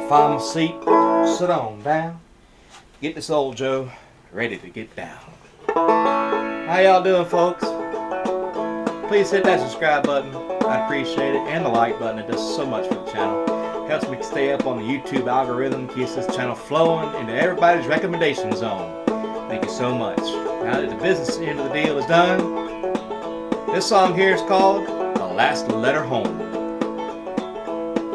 Find my seat, sit on down, get this old Joe ready to get down. How y'all doing, folks? Please hit that subscribe button. I appreciate it, and the like button. It does so much for the channel. Helps me stay up on the YouTube algorithm, keeps this channel flowing into everybody's recommendation zone. Thank you so much. Now that the business end of the deal is done, this song here is called The Last Letter Home.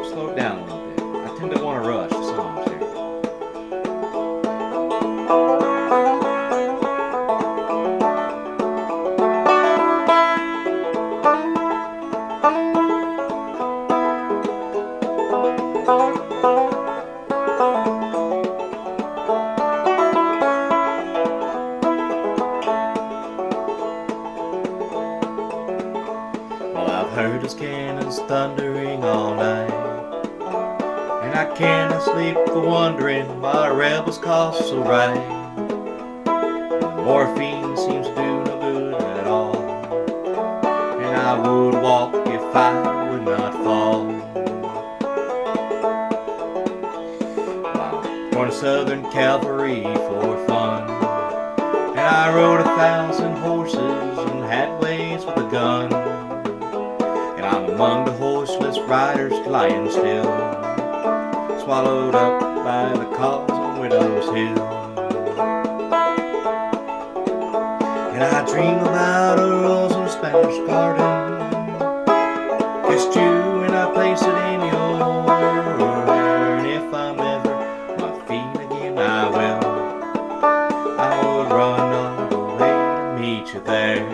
Slow it down a little bit. I tend to want to rush the songs here. Well, I've heard those cannons thundering all night, and I cannot sleep for wondering why rebels cost so right. The morphine seems to do no good at all, and I would walk if I would not fall. Well, I joined the Southern Cavalry for fun, and I rode 1,000 horses and had ways with a gun. And I'm among the horseless riders lying still, swallowed up by the cause on Widow's Hill. And I dream about a rose in a Spanish garden, kissed you and I place it in your hair. And if I'm ever on my feet again, I would run all the way to meet you there.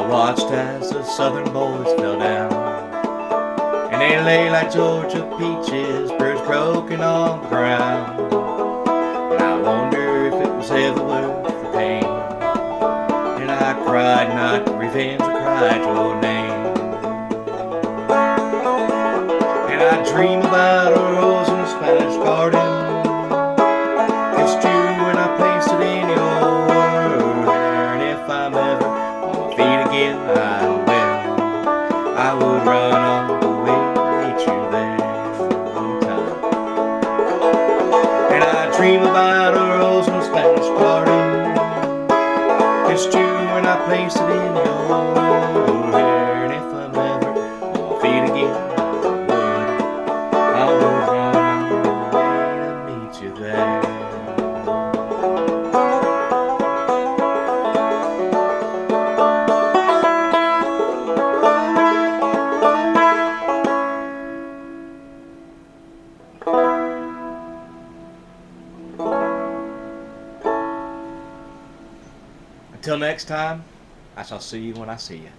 Watched as the southern boys fell down, and they lay like Georgia peaches, bruised, broken on the ground. And I wonder if it was ever worth the pain, and I cried not revenge, I cried your name. And I dream about a rose in a Spanish garden, kissed you and I placed it in your hair. And if I'm ever again, I would run all the way to meet you there one time. And I dream about a rose in a Spanish garden, kissed you and I placed it in your hair. And if I'm ever on my feet again, I would run all the way to meet you there. Until next time, I shall see you when I see you.